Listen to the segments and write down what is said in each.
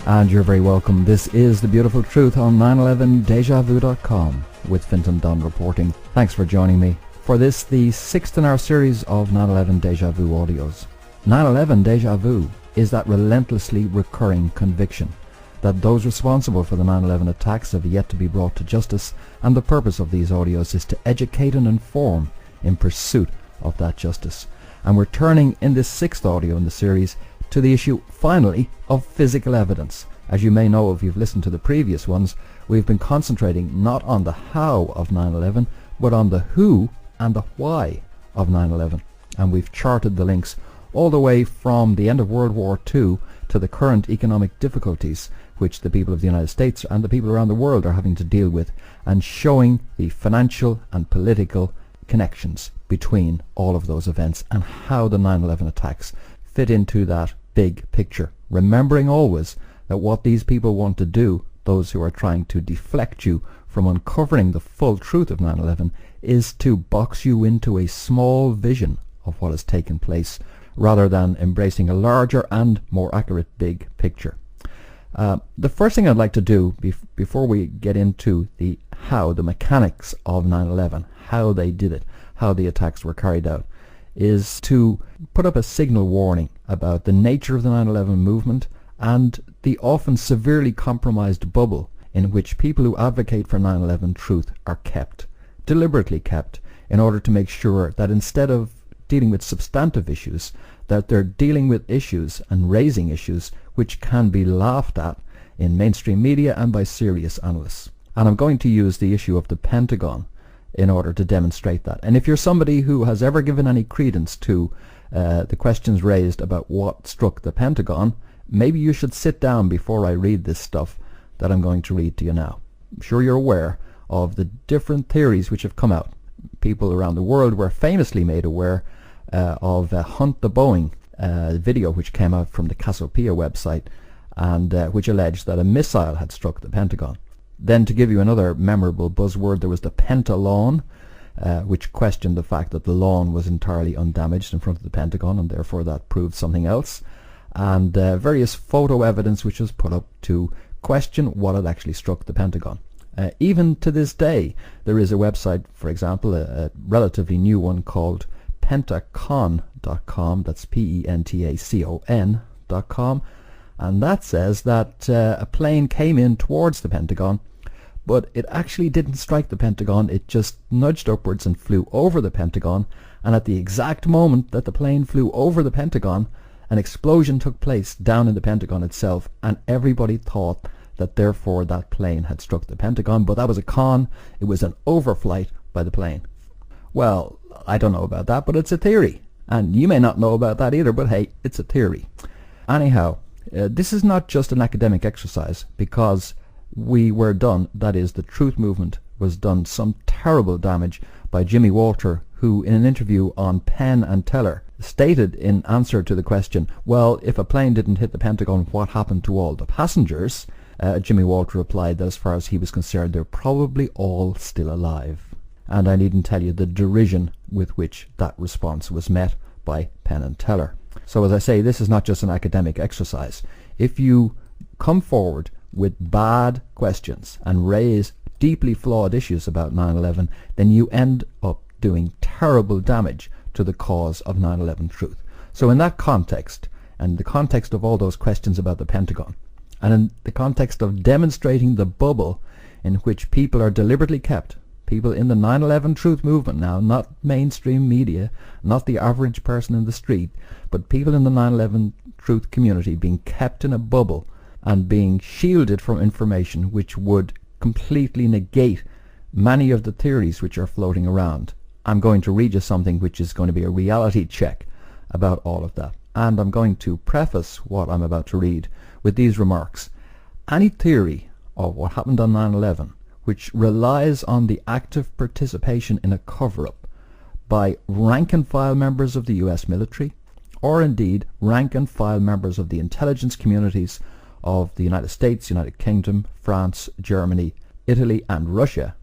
And you're very welcome. This is The Beautiful Truth on 911dejavu.com with Fintan Dunne reporting. Thanks for joining me for this, the sixth in our series of 911 Deja Vu audios. 911 Deja Vu is that relentlessly recurring conviction that those responsible for the 9/11 attacks have yet to be brought to justice, and the purpose of these audios is to educate and inform in pursuit of that justice. And we're turning in this sixth audio in the series to the issue, finally, of physical evidence. As you may know if you've listened to the previous ones, we've been concentrating not on the how of 9/11, but on the who and the why of 9/11. And we've charted the links all the way from the end of World War II to the current economic difficulties which the people of the United States and the people around the world are having to deal with, and showing the financial and political connections between all of those events and how the 9/11 attacks fit into that big picture. Remembering always that what these people want to do, those who are trying to deflect you from uncovering the full truth of 9/11, is to box you into a small vision of what has taken place, rather than embracing a larger and more accurate big picture. The first thing I'd like to do before we get into the how, the mechanics of 9/11, how they did it, how the attacks were carried out, is to put up a signal warning about the nature of the 9/11 movement and the often severely compromised bubble in which people who advocate for 9/11 truth are kept, deliberately kept, in order to make sure that instead of dealing with substantive issues, that they're dealing with issues and raising issues which can be laughed at in mainstream media and by serious analysts. And I'm going to use the issue of the Pentagon in order to demonstrate that. And if you're somebody who has ever given any credence to the questions raised about what struck the Pentagon, maybe you should sit down before I read this stuff that I'm going to read to you now. I'm sure you're aware of the different theories which have come out. People around the world were famously made aware of Hunt the Boeing video which came out from the Cassiopeia website, and which alleged that a missile had struck the Pentagon. Then, to give you another memorable buzzword, there was the Pentalawn, which questioned the fact that the lawn was entirely undamaged in front of the Pentagon, and therefore that proved something else. And various photo evidence which was put up to question what had actually struck the Pentagon. Even to this day, there is a website, for example, a relatively new one called Pentacon.com, that's Pentacon.com, and that says that a plane came in towards the Pentagon, but it actually didn't strike the Pentagon. It just nudged upwards and flew over the Pentagon, and at the exact moment that the plane flew over the Pentagon, an explosion took place down in the Pentagon itself, and everybody thought that therefore that plane had struck the Pentagon, but that was a con. It was an overflight by the plane. Well, I don't know about that, but it's a theory. And you may not know about that either, but hey, it's a theory. Anyhow, this is not just an academic exercise, because we were done, that is, the truth movement was done some terrible damage by Jimmy Walter, who in an interview on Penn and Teller stated in answer to the question, well, if a plane didn't hit the Pentagon, what happened to all the passengers? Jimmy Walter replied that as far as he was concerned, they're probably all still alive. And I needn't tell you the derision with which that response was met by Penn and Teller. So as I say, this is not just an academic exercise. If you come forward with bad questions and raise deeply flawed issues about 9/11, then you end up doing terrible damage to the cause of 9/11 truth. So in that context, and the context of all those questions about the Pentagon, and in the context of demonstrating the bubble in which people are deliberately kept, people in the 9/11 truth movement now, not mainstream media, not the average person in the street, but people in the 9/11 truth community being kept in a bubble and being shielded from information which would completely negate many of the theories which are floating around. I'm going to read you something which is going to be a reality check about all of that. And I'm going to preface what I'm about to read with these remarks. Any theory of what happened on 9/11 which relies on the active participation in a cover-up by rank-and-file members of the US military, or indeed rank-and-file members of the intelligence communities of the United States, United Kingdom, France, Germany, Italy and Russia,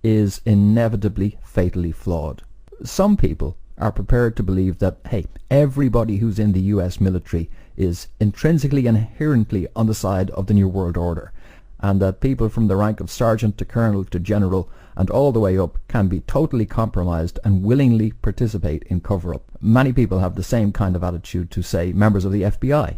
is inevitably fatally flawed. Some people are prepared to believe that, hey, everybody who's in the US military is intrinsically and inherently on the side of the New World Order, and that people from the rank of sergeant to colonel to general and all the way up can be totally compromised and willingly participate in cover-up. Many people have the same kind of attitude to, say, members of the FBI,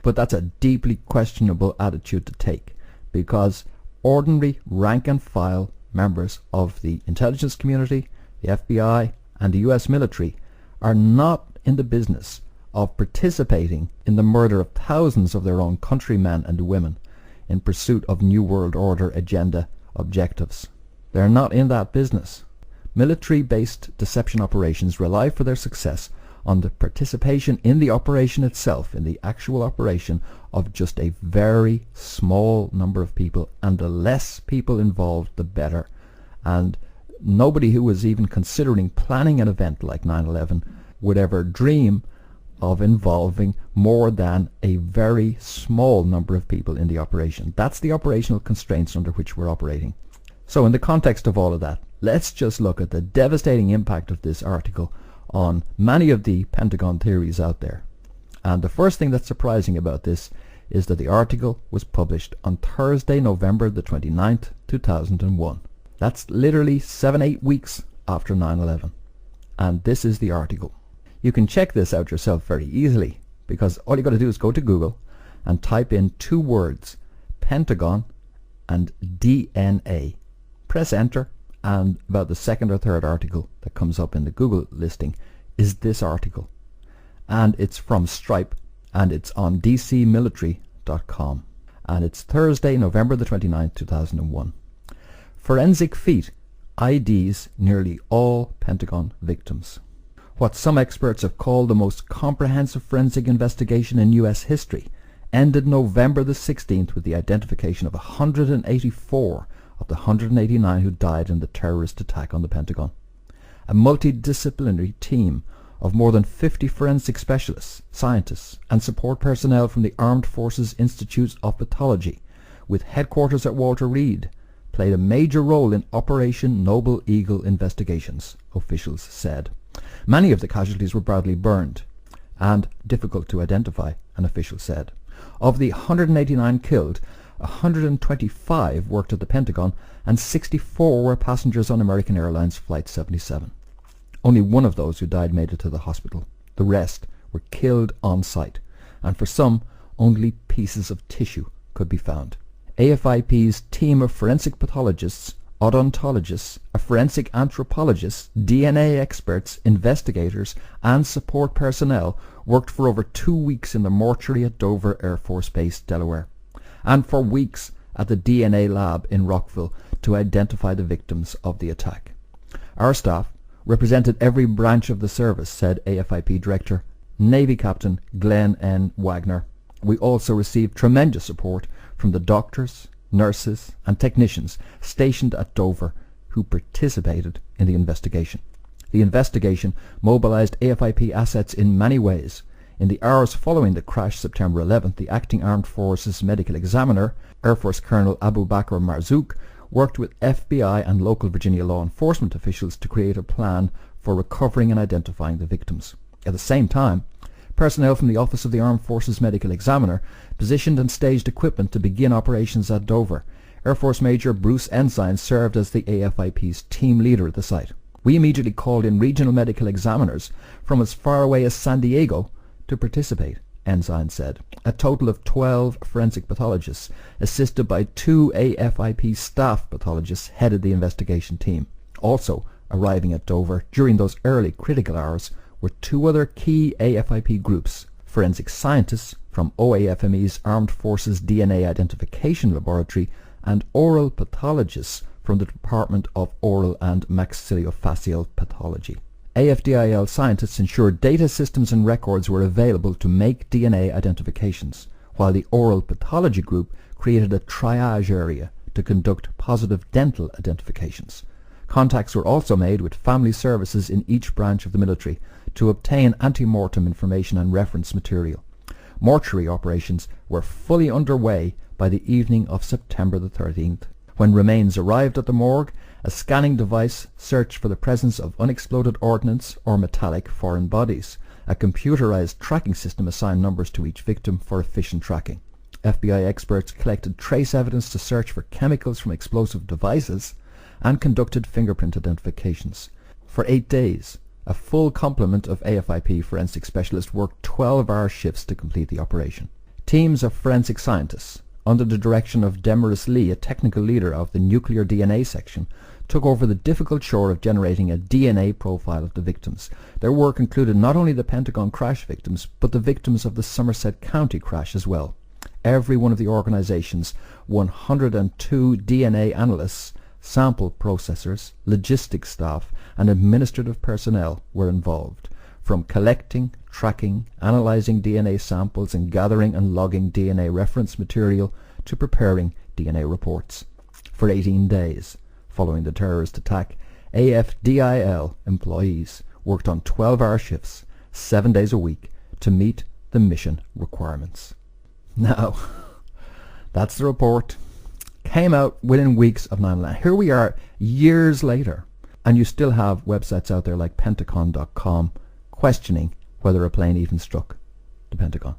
but that's a deeply questionable attitude to take, because ordinary rank and file members of the intelligence community, the FBI and the US military are not in the business of participating in the murder of thousands of their own countrymen and women in pursuit of New World Order agenda objectives. They're not in that business. Military-based deception operations rely for their success on the participation in the operation itself, in the actual operation, of just a very small number of people, and the less people involved the better. And nobody who was even considering planning an event like 9/11 would ever dream of involving more than a very small number of people in the operation. That's the operational constraints under which we're operating. So in the context of all of that, let's just look at the devastating impact of this article on many of the Pentagon theories out there. And the first thing that's surprising about this is that the article was published on Thursday, November the 29th, 2001. That's literally 7-8 weeks after 9/11. And this is the article. You can check this out yourself very easily, because all you got to do is go to Google and type in 2 words, Pentagon and DNA. Press enter, and about the second or third article that comes up in the Google listing is this article. And it's from Stripe, and it's on dcmilitary.com. And it's Thursday, November the 29th, 2001. Forensic feat IDs nearly all Pentagon victims. What some experts have called the most comprehensive forensic investigation in US history ended November the 16th with the identification of 184 of the 189 who died in the terrorist attack on the Pentagon. A multidisciplinary team of more than 50 forensic specialists, scientists and support personnel from the Armed Forces Institute of Pathology, with headquarters at Walter Reed, played a major role in Operation Noble Eagle investigations, officials said. Many of the casualties were badly burned and difficult to identify, an official said. Of the 189 killed, 125 worked at the Pentagon and 64 were passengers on American Airlines Flight 77. Only one of those who died made it to the hospital. The rest were killed on site, and for some, only pieces of tissue could be found. AFIP's team of forensic pathologists, odontologists, a forensic anthropologist, DNA experts, investigators and support personnel worked for over 2 weeks in the mortuary at Dover Air Force Base, Delaware, and for weeks at the DNA lab in Rockville to identify the victims of the attack. Our staff represented every branch of the service, said AFIP Director Navy Captain Glenn N. Wagner. We also received tremendous support from the doctors, nurses and technicians stationed at Dover who participated in the investigation. The investigation mobilized AFIP assets in many ways. In the hours following the crash September 11th, the acting Armed Forces Medical Examiner, Air Force Colonel Abu Bakr Marzouk, worked with FBI and local Virginia law enforcement officials to create a plan for recovering and identifying the victims. At the same time, personnel from the Office of the Armed Forces Medical Examiner positioned and staged equipment to begin operations at Dover. Air Force Major Bruce Ensign served as the AFIP's team leader at the site. We immediately called in regional medical examiners from as far away as San Diego to participate, Ensign said. A total of 12 forensic pathologists, assisted by 2 AFIP staff pathologists, headed the investigation team. Also arriving at Dover during those early critical hours were 2 other key AFIP groups, forensic scientists from OAFME's Armed Forces DNA Identification Laboratory and oral pathologists from the Department of Oral and Maxillofacial Pathology. AFDIL scientists ensured data systems and records were available to make DNA identifications, while the oral pathology group created a triage area to conduct positive dental identifications. Contacts were also made with family services in each branch of the military to obtain ante-mortem information and reference material. Mortuary operations were fully underway by the evening of September the 13th. When remains arrived at the morgue, a scanning device searched for the presence of unexploded ordnance or metallic foreign bodies. A computerized tracking system assigned numbers to each victim for efficient tracking. FBI experts collected trace evidence to search for chemicals from explosive devices and conducted fingerprint identifications. For 8 days, a full complement of AFIP forensic specialists worked 12-hour shifts to complete the operation. Teams of forensic scientists, under the direction of Demaris Lee, a technical leader of the nuclear DNA section, took over the difficult chore of generating a DNA profile of the victims. Their work included not only the Pentagon crash victims, but the victims of the Somerset County crash as well. Every one of the organization's 102 DNA analysts, sample processors, logistics staff, and administrative personnel were involved, from collecting, tracking, analyzing DNA samples, and gathering and logging DNA reference material to preparing DNA reports. For 18 days, following the terrorist attack, AFDIL employees worked on 12-hour shifts, 7 days a week, to meet the mission requirements. Now, that's the report. Came out within weeks of 9/11. Here we are years later, and you still have websites out there like Pentagon.com questioning whether a plane even struck the Pentagon.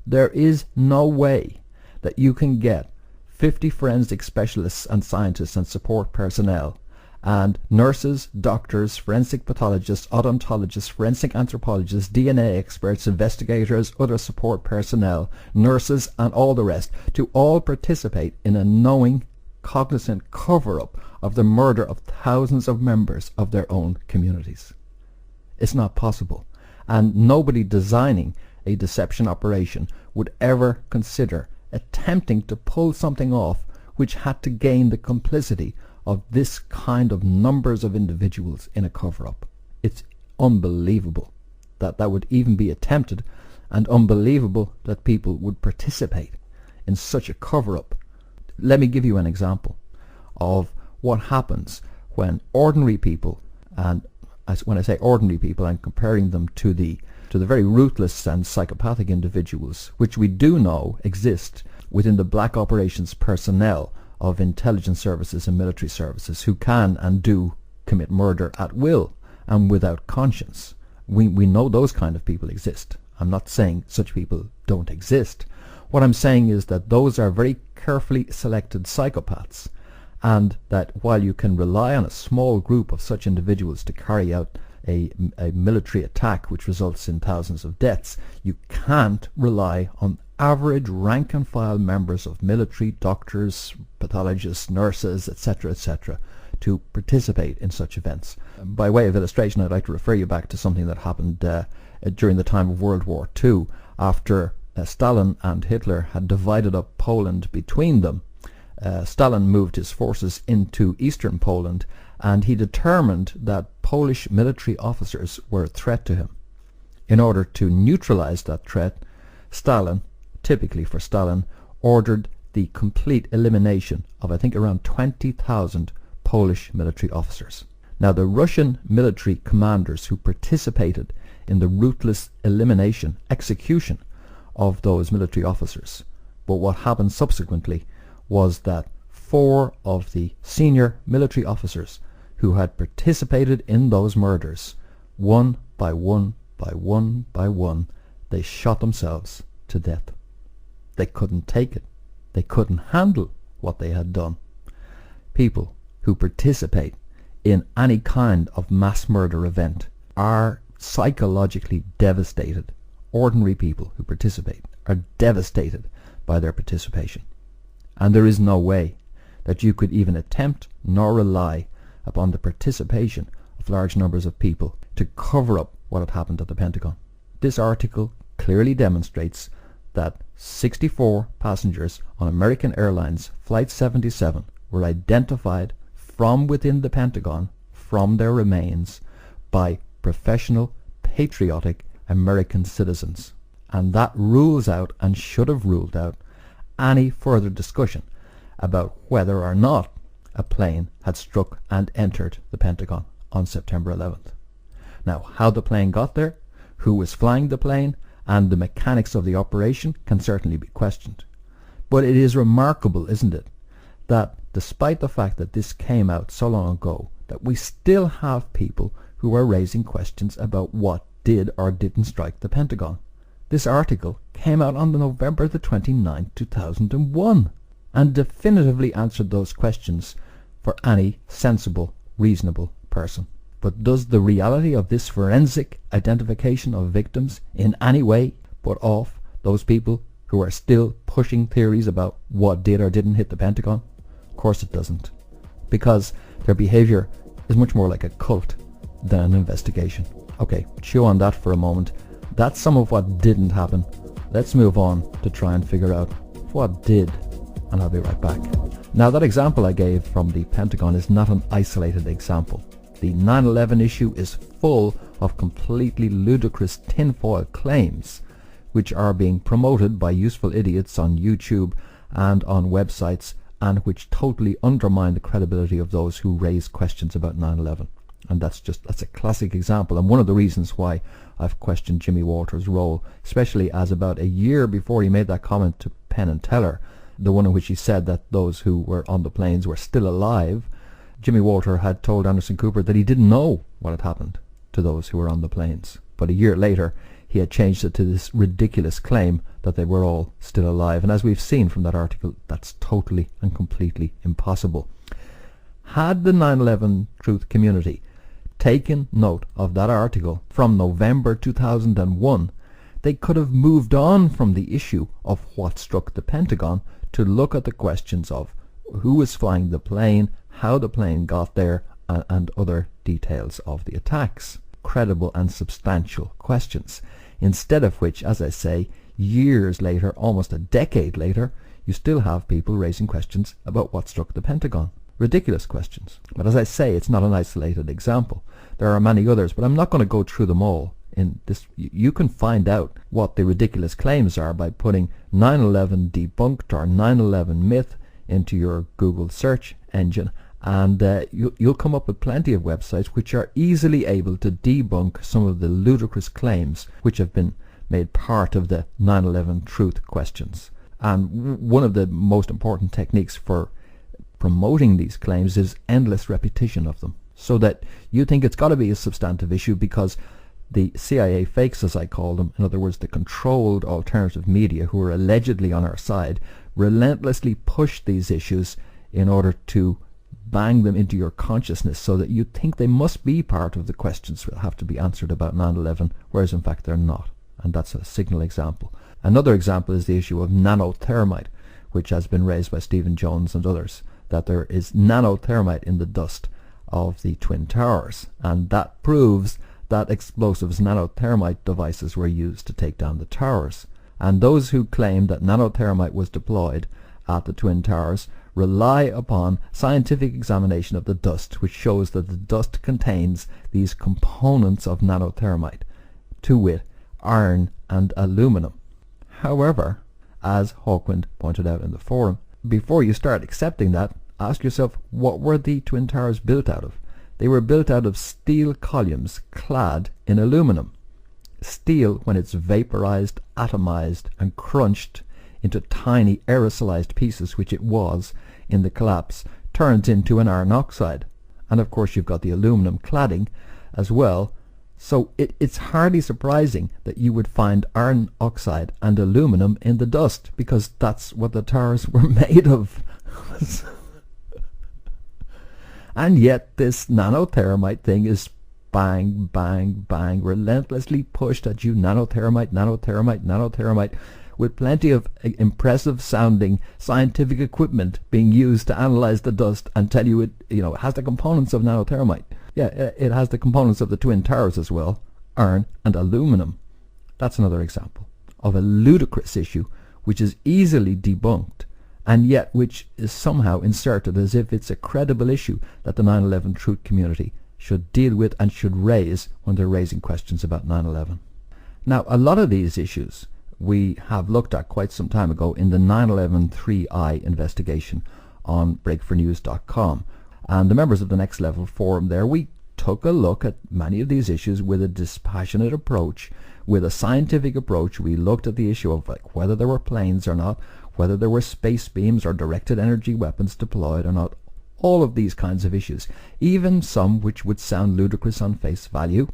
There is no way that you can get 50 forensic specialists and scientists and support personnel and nurses, doctors, forensic pathologists, odontologists, forensic anthropologists, DNA experts, investigators, other support personnel, nurses, and all the rest to all participate in a knowing, cognizant cover-up of the murder of thousands of members of their own communities. It's not possible, and nobody designing a deception operation would ever consider attempting to pull something off which had to gain the complicity of this kind of numbers of individuals in a cover-up. It's unbelievable that that would even be attempted, and unbelievable that people would participate in such a cover-up. Let me give you an example of what happens when ordinary people, and when I say ordinary people, I'm comparing them to the very ruthless and psychopathic individuals which we do know exist within the black operations personnel of intelligence services and military services, who can and do commit murder at will and without conscience. We know those kind of people exist. I'm not saying such people don't exist. What I'm saying is that those are very carefully selected psychopaths, and that while you can rely on a small group of such individuals to carry out a military attack which results in thousands of deaths, you can't rely on average rank and file members of military, doctors, pathologists, nurses, etc., to participate in such events. By way of illustration, I'd like to refer you back to something that happened during the time of World War II, after Stalin and Hitler had divided up Poland between them. Stalin moved his forces into eastern Poland, and he determined that Polish military officers were a threat to him. In order to neutralize that threat, Stalin, typically for Stalin, ordered the complete elimination of, I think, around 20,000 Polish military officers. Now, the Russian military commanders who participated in the ruthless execution of those military officers, but what happened subsequently was that 4 of the senior military officers who had participated in those murders, one by one, they shot themselves to death. They couldn't take it. They couldn't handle what they had done. People who participate in any kind of mass murder event are psychologically devastated. Ordinary people who participate are devastated by their participation. And there is no way that you could even attempt nor rely upon the participation of large numbers of people to cover up what had happened at the Pentagon. This article clearly demonstrates that 64 passengers on American Airlines Flight 77 were identified from within the Pentagon, from their remains, by professional, patriotic American citizens. And that rules out, and should have ruled out, any further discussion about whether or not a plane had struck and entered the Pentagon on September 11th. Now, how the plane got there, who was flying the plane, and the mechanics of the operation can certainly be questioned. But it is remarkable, isn't it, that despite the fact that this came out so long ago, that we still have people who are raising questions about what did or didn't strike the Pentagon. This article came out on November the 29th, 2001, and definitively answered those questions for any sensible, reasonable person. But does the reality of this forensic identification of victims in any way put off those people who are still pushing theories about what did or didn't hit the Pentagon? Of course it doesn't, because their behavior is much more like a cult than an investigation. Okay, chew on that for a moment. That's some of what didn't happen. Let's move on to try and figure out what did, and I'll be right back. Now, that example I gave from the Pentagon is not an isolated example. The 9/11 issue is full of completely ludicrous tinfoil claims, which are being promoted by useful idiots on YouTube and on websites, and which totally undermine the credibility of those who raise questions about 9/11. And that's a classic example, and one of the reasons why I've questioned Jimmy Walter's role, especially as about a year before he made that comment to Penn and Teller, the one in which he said that those who were on the planes were still alive, Jimmy Walter had told Anderson Cooper that he didn't know what had happened to those who were on the planes. But a year later, he had changed it to this ridiculous claim that they were all still alive. And as we've seen from that article, that's totally and completely impossible. Had the 9/11 truth community taken note of that article from November 2001, they could have moved on from the issue of what struck the Pentagon to look at the questions of who was flying the plane, how the plane got there, and other details of the attacks. Credible and substantial questions. Instead of which, as I say, years later, almost a decade later, you still have people raising questions about what struck the Pentagon. Ridiculous questions. But as I say, it's not an isolated example. There are many others, but I'm not going to go through them all. In this, you can find out what the ridiculous claims are by putting 9/11 debunked or 9/11 myth into your Google search engine, and you'll come up with plenty of websites which are easily able to debunk some of the ludicrous claims which have been made part of the 9/11 truth questions. And one of the most important techniques for promoting these claims is endless repetition of them, so that you think it's got to be a substantive issue because the CIA fakes, as I call them, in other words the controlled alternative media who are allegedly on our side, relentlessly push these issues in order to bang them into your consciousness so that you think they must be part of the questions that have to be answered about 9/11, whereas in fact they're not. And that's a signal example. Another example is the issue of nanothermite, which has been raised by Stephen Jones and others, that there is nanothermite in the dust of the Twin Towers, and that proves that explosives nanothermite devices were used to take down the towers. And those who claim that nanothermite was deployed at the Twin Towers rely upon scientific examination of the dust, which shows that the dust contains these components of nanothermite, to wit, iron and aluminum. However, as Hawkwind pointed out in the forum, before you start accepting that, ask yourself, what were the Twin Towers built out of? They were built out of steel columns clad in aluminum. Steel, when it's vaporized, atomized, and crunched into tiny aerosolized pieces, which it was in the collapse, turns into an iron oxide. And of course you've got the aluminum cladding as well. So it's hardly surprising that you would find iron oxide and aluminum in the dust, because that's what the towers were made of. And yet this nanothermite thing is bang, bang, bang, relentlessly pushed at you, nanothermite, nanothermite, nanothermite, with plenty of impressive sounding scientific equipment being used to analyze the dust and tell you it has the components of nanothermite. Yeah, it has the components of the Twin Towers as well, iron and aluminum. That's another example of a ludicrous issue which is easily debunked, and yet which is somehow inserted as if it's a credible issue that the 9/11 truth community should deal with and should raise when they're raising questions about 9/11. Now, a lot of these issues we have looked at quite some time ago in the 9/11 3i investigation on breakfornews.com. And the members of the Next Level forum there, we took a look at many of these issues with a dispassionate approach, with a scientific approach. We looked at the issue of whether there were planes or not, whether there were space beams or directed energy weapons deployed or not, all of these kinds of issues, even some which would sound ludicrous on face value.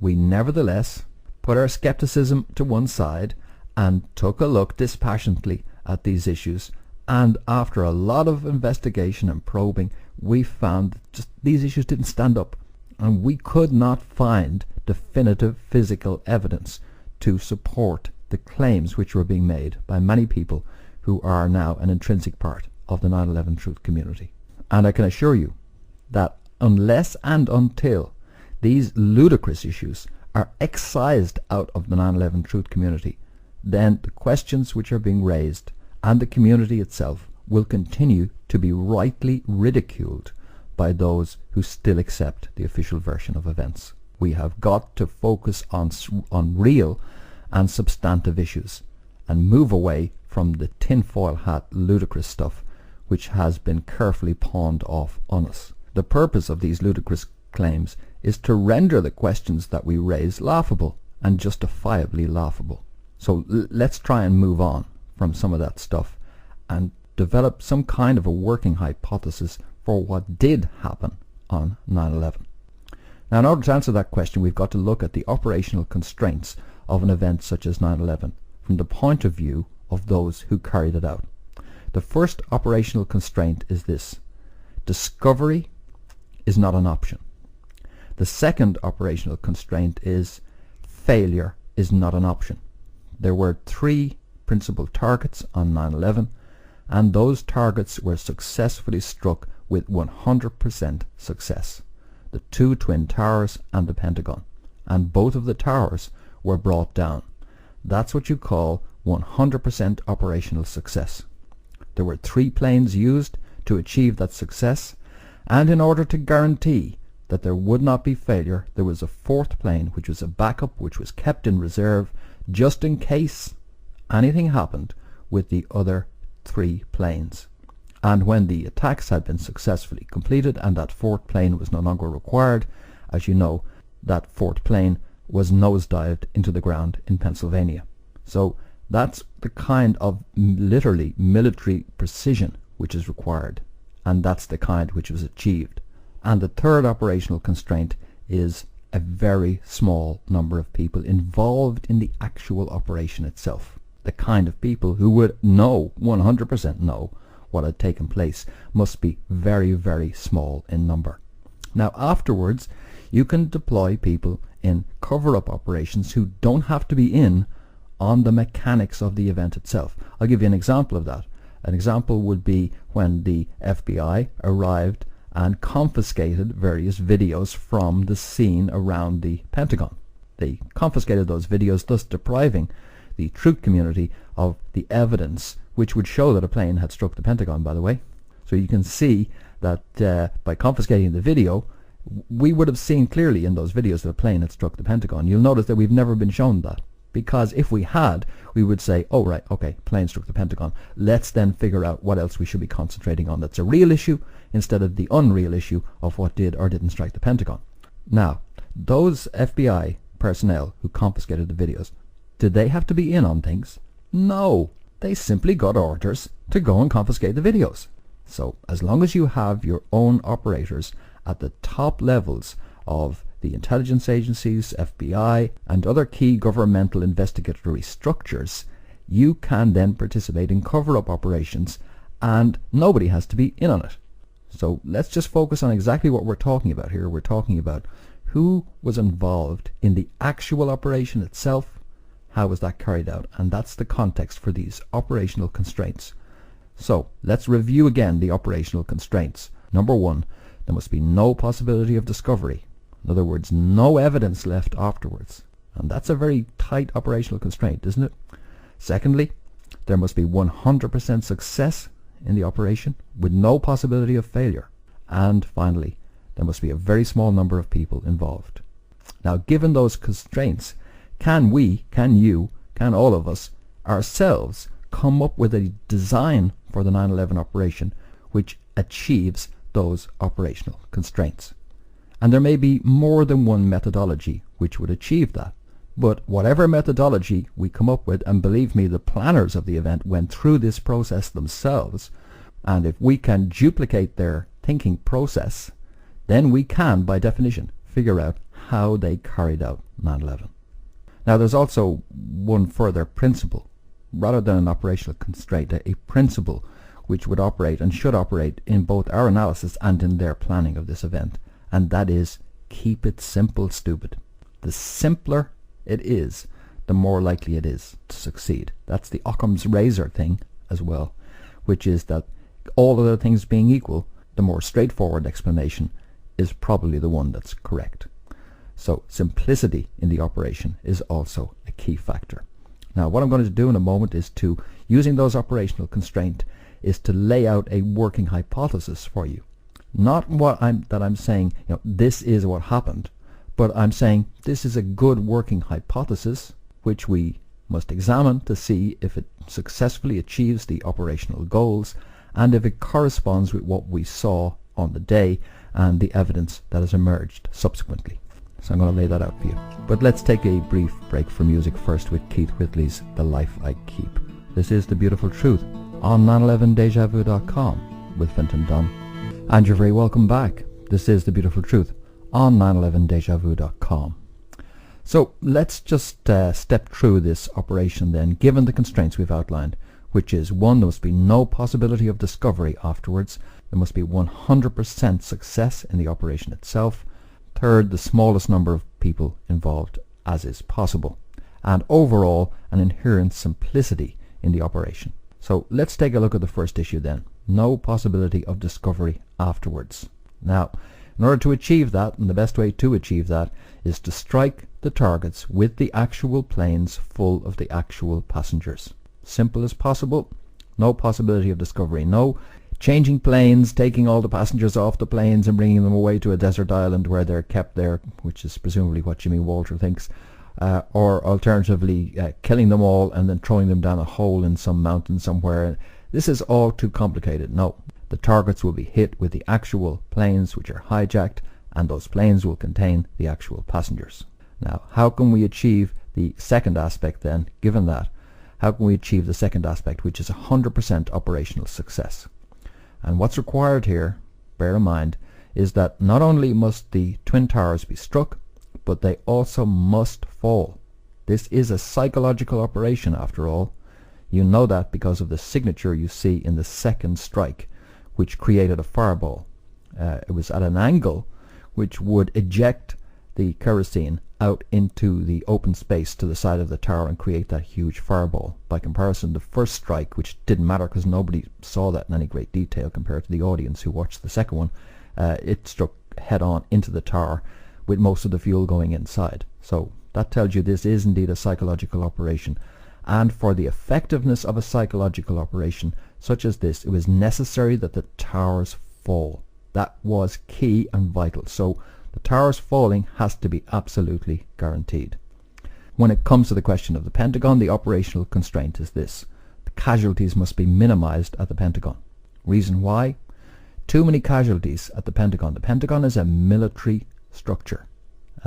we nevertheless put our skepticism to one side and took a look dispassionately at these issues, and after a lot of investigation and probing, we found that just these issues didn't stand up, and we could not find definitive physical evidence to support the claims which were being made by many people who are now an intrinsic part of the 9/11 truth community. And I can assure you that unless and until these ludicrous issues are excised out of the 9/11 truth community, then the questions which are being raised and the community itself will continue to be rightly ridiculed by those who still accept the official version of events. We have got to focus on real and substantive issues and move away from the tinfoil hat ludicrous stuff which has been carefully pawned off on us. The purpose of these ludicrous claims is to render the questions that we raise laughable and justifiably laughable. So let's try and move on from some of that stuff and develop some kind of a working hypothesis for what did happen on 9/11. Now, in order to answer that question, we've got to look at the operational constraints of an event such as 9/11 from the point of view of those who carried it out. The first operational constraint is this: discovery is not an option. The second operational constraint is failure is not an option. There were 3 principal targets on 9/11, and those targets were successfully struck with 100% success. The 2 Twin Towers and the Pentagon, and both of the towers were brought down. That's what you call 100% operational success. There were 3 planes used to achieve that success, and in order to guarantee that there would not be failure, there was a 4th plane which was a backup, which was kept in reserve just in case anything happened with the other 3 planes. And when the attacks had been successfully completed and that 4th plane was no longer required, as you know, that 4th plane was nosedived into the ground in Pennsylvania. So that's the kind of literally military precision which is required, and that's the kind which was achieved. And the third operational constraint is a very small number of people involved in the actual operation itself. The kind of people who would know, 100% know, what had taken place must be very, very small in number. Now afterwards, you can deploy people in cover-up operations who don't have to be in on the mechanics of the event itself. I'll give you an example of that. An example would be when the FBI arrived and confiscated various videos from the scene around the Pentagon. They confiscated those videos, thus depriving the truth community of the evidence which would show that a plane had struck the Pentagon, by the way. So you can see that by confiscating the video, we would have seen clearly in those videos that a plane had struck the Pentagon. You'll notice that we've never been shown that, because if we had, we would say, oh right, okay, plane struck the Pentagon. Let's then figure out what else we should be concentrating on that's a real issue instead of the unreal issue of what did or didn't strike the Pentagon. Now, those FBI personnel who confiscated the videos, did they have to be in on things? No. They simply got orders to go and confiscate the videos. So as long as you have your own operators at the top levels of the intelligence agencies, FBI, and other key governmental investigatory structures, you can then participate in cover-up operations and nobody has to be in on it. So let's just focus on exactly what we're talking about here. We're talking about who was involved in the actual operation itself. How was that carried out? And that's the context for these operational constraints. So let's review again the operational constraints. Number 1, there must be no possibility of discovery. In other words, no evidence left afterwards. And that's a very tight operational constraint, isn't it? Secondly, there must be 100% success in the operation with no possibility of failure. And finally, there must be a very small number of people involved. Now, given those constraints, can we, can you, can all of us ourselves come up with a design for the 9/11 operation which achieves those operational constraints? And there may be more than one methodology which would achieve that. But whatever methodology we come up with, and believe me, the planners of the event went through this process themselves, and if we can duplicate their thinking process, then we can, by definition, figure out how they carried out 9/11. Now there's also one further principle, rather than an operational constraint, a principle which would operate and should operate in both our analysis and in their planning of this event, and that is keep it simple, stupid. The simpler it is, the more likely it is to succeed. That's the Occam's razor thing as well, which is that all other things being equal, the more straightforward explanation is probably the one that's correct. So simplicity in the operation is also a key factor. Now what I'm going to do in a moment is to, using those operational constraints, is to lay out a working hypothesis for you. Not that I'm saying, this is what happened, but I'm saying this is a good working hypothesis which we must examine to see if it successfully achieves the operational goals and if it corresponds with what we saw on the day and the evidence that has emerged subsequently. So I'm going to lay that out for you. But let's take a brief break for music first with Keith Whitley's The Life I Keep. This is The Beautiful Truth on 911dejavu.com with Fintan Dunne. And you're very welcome back. This is The Beautiful Truth on 911dejavu.com. So let's just step through this operation then, given the constraints we've outlined, which is 1, there must be no possibility of discovery afterwards. There must be 100% success in the operation itself. Third, the smallest number of people involved as is possible. And overall, an inherent simplicity in the operation. So let's take a look at the first issue then. No possibility of discovery afterwards. Now, in order to achieve that, and the best way to achieve that, is to strike the targets with the actual planes full of the actual passengers. Simple as possible. No possibility of discovery. No changing planes, taking all the passengers off the planes and bringing them away to a desert island where they're kept there, which is presumably what Jimmy Walter thinks, or alternatively killing them all and then throwing them down a hole in some mountain somewhere. This is all too complicated. No, the targets will be hit with the actual planes which are hijacked, and those planes will contain the actual passengers. Now, how can we achieve the second aspect then, given that? How can we achieve the second aspect, which is 100% operational success? And what's required here, bear in mind, is that not only must the Twin Towers be struck, but they also must fall. This is a psychological operation after all. You know that because of the signature you see in the second strike, which created a fireball. It was at an angle which would eject the kerosene out into the open space to the side of the tower and create that huge fireball. By comparison, the first strike, which didn't matter because nobody saw that in any great detail compared to the audience who watched the second one, it struck head on into the tower with most of the fuel going inside. So that tells you this is indeed a psychological operation. And for the effectiveness of a psychological operation such as this, it was necessary that the towers fall. That was key and vital. So the towers falling has to be absolutely guaranteed. When it comes to the question of the Pentagon, the operational constraint is this. The casualties must be minimized at the Pentagon. Reason why? Too many casualties at the Pentagon. The Pentagon is a military structure.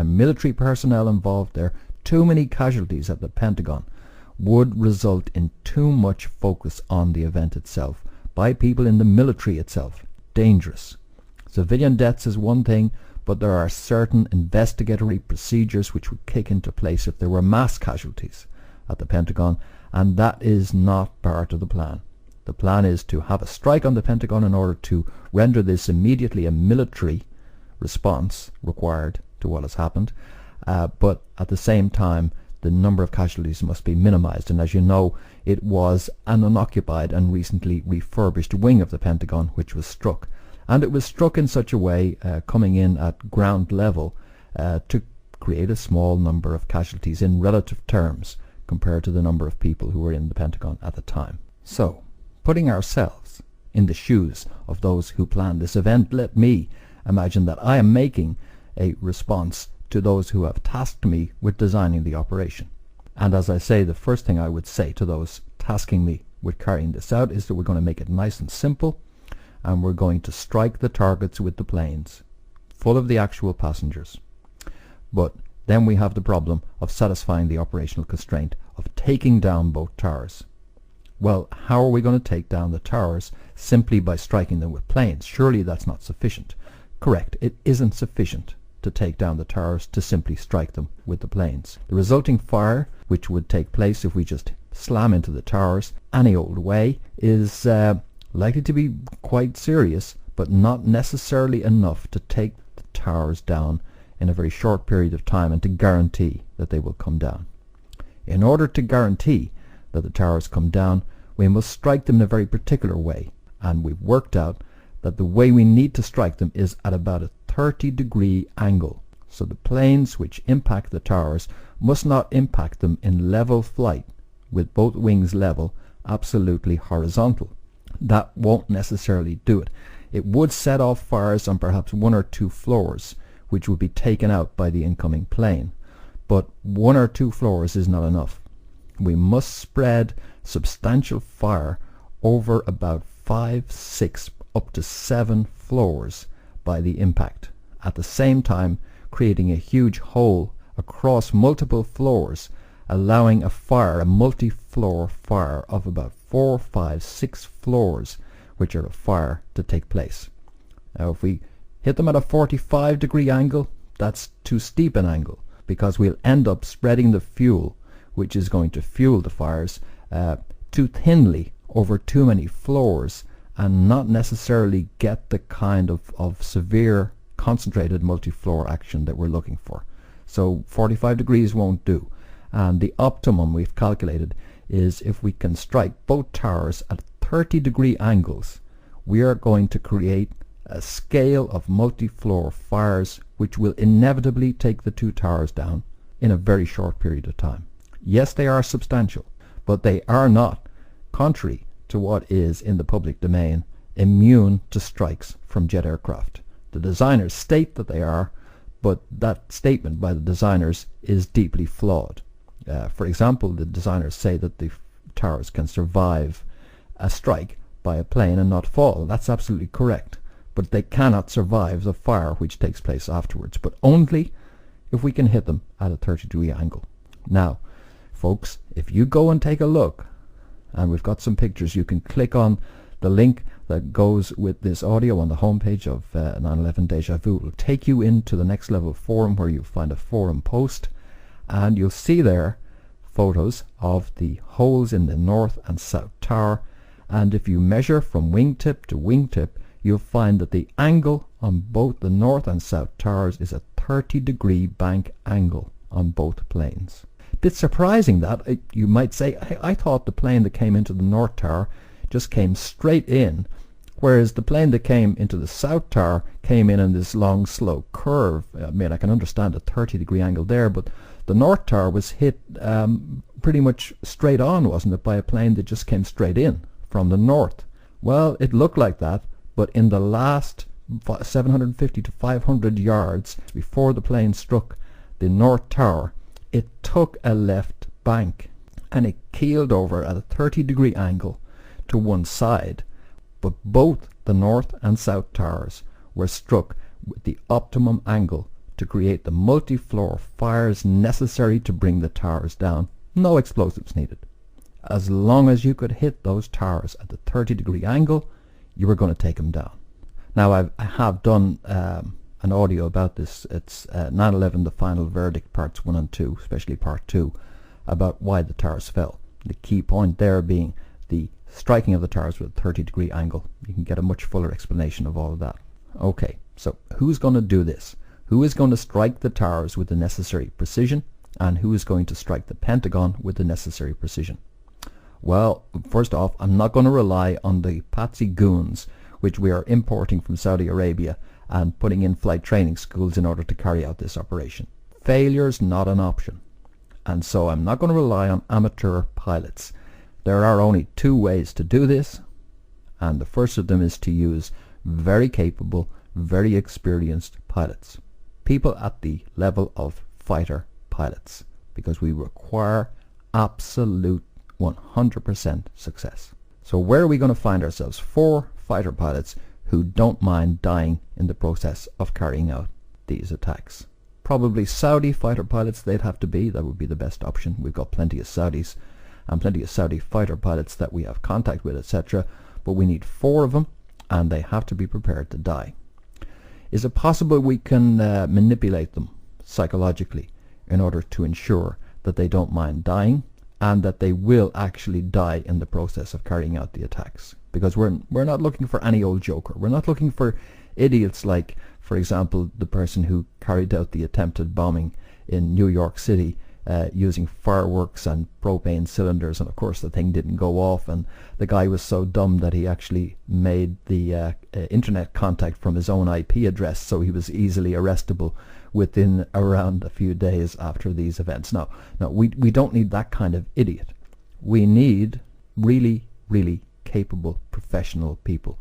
Military personnel involved there. Too many casualties at the Pentagon would result in too much focus on the event itself by people in the military itself. Dangerous. Civilian deaths is one thing, but there are certain investigatory procedures which would kick into place if there were mass casualties at the Pentagon, and that is not part of the plan. The plan is to have a strike on the Pentagon in order to render this immediately a military response required to what has happened, but at the same time the number of casualties must be minimized. And as you know, it was an unoccupied and recently refurbished wing of the Pentagon which was struck. And it was struck in such a way, coming in at ground level, to create a small number of casualties in relative terms compared to the number of people who were in the Pentagon at the time. So, putting ourselves in the shoes of those who planned this event, let me imagine that I am making a response to those who have tasked me with designing the operation. And as I say, the first thing I would say to those tasking me with carrying this out is that we're going to make it nice and simple, and we're going to strike the targets with the planes full of the actual passengers. But then we have the problem of satisfying the operational constraint of taking down both towers. Well, how are we going to take down the towers simply by striking them with planes? Surely that's not sufficient. Correct, it isn't sufficient. to take down the towers to simply strike them with the planes. The resulting fire, which would take place if we just slam into the towers any old way, is likely to be quite serious, but not necessarily enough to take the towers down in a very short period of time and to guarantee that they will come down. In order to guarantee that the towers come down, we must strike them in a very particular way, and we've worked out that the way we need to strike them is at about a 30-degree angle. So the planes which impact the towers must not impact them in level flight with both wings level, absolutely horizontal. That won't necessarily do it. It would set off fires on perhaps 1 or 2 floors, which would be taken out by the incoming plane. But 1 or 2 floors is not enough. We must spread substantial fire over about 5, 6, up to 7 floors by the impact, at the same time creating a huge hole across multiple floors, allowing a fire, a multi-floor fire of about 4, 5, 6 floors which are of fire to take place. Now if we hit them at a 45-degree angle, that's too steep an angle, because we'll end up spreading the fuel which is going to fuel the fires too thinly over too many floors and not necessarily get the kind of severe concentrated multi-floor action that we're looking for. So 45 degrees won't do, and the optimum we've calculated is if we can strike both towers at 30-degree angles, we are going to create a scale of multi-floor fires which will inevitably take the 2 towers down in a very short period of time. Yes, they are substantial, but they are not, contrary to what is in the public domain, immune to strikes from jet aircraft. The designers state that they are, but that statement by the designers is deeply flawed. For example, the designers say that the towers can survive a strike by a plane and not fall. That's absolutely correct, but they cannot survive the fire which takes place afterwards, but only if we can hit them at a 30-degree angle. Now, folks, if you go and take a look, and we've got some pictures, you can click on the link that goes with this audio on the homepage of 9/11 Deja Vu. It will take you into the Next Level forum, where you'll find a forum post, and you'll see there photos of the holes in the north and south tower, and if you measure from wingtip to wingtip, you'll find that the angle on both the north and south towers is a 30-degree bank angle on both planes. Bit surprising that, you might say. I thought the plane that came into the north tower just came straight in, whereas the plane that came into the south tower came in this long slow curve. I mean, I can understand a 30-degree angle there, but the north tower was hit pretty much straight on, wasn't it, by a plane that just came straight in from the north. Well, it looked like that, but in the last 750 to 500 yards before the plane struck the north tower, it took a left bank and it keeled over at a 30-degree angle to one side, but both the north and south towers were struck with the optimum angle to create the multi-floor fires necessary to bring the towers down. No explosives needed. As long as you could hit those towers at the 30-degree angle, you were going to take them down. Now I have done an audio about this. It's 9/11 The Final Verdict Parts 1 and 2, especially Part 2, about why the towers fell. The key point there being the striking of the towers with a 30-degree angle. You can get a much fuller explanation of all of that. Okay, so who's going to do this? Who is going to strike the towers with the necessary precision, and who is going to strike the Pentagon with the necessary precision? Well, first off, I'm not going to rely on the patsy goons which we are importing from Saudi Arabia and putting in flight training schools in order to carry out this operation. Failure's not an option, and so I'm not going to rely on amateur pilots. There are only 2 ways to do this, and the first of them is to use very capable, very experienced pilots, people at the level of fighter pilots, because we require absolute 100% success. So where are we going to find ourselves? 4 fighter pilots who don't mind dying in the process of carrying out these attacks. Probably Saudi fighter pilots they'd have to be. That would be the best option. We've got plenty of Saudis and plenty of Saudi fighter pilots that we have contact with, etc. But we need 4 of them, and they have to be prepared to die. Is it possible we can manipulate them psychologically in order to ensure that they don't mind dying and that they will actually die in the process of carrying out the attacks? Because we're not looking for any old joker. We're not looking for idiots like, for example, the person who carried out the attempted bombing in New York City using fireworks and propane cylinders, and of course the thing didn't go off, and the guy was so dumb that he actually made the internet contact from his own IP address, so he was easily arrestable within around a few days after these events. No, we don't need that kind of idiot. We need really, really capable professional people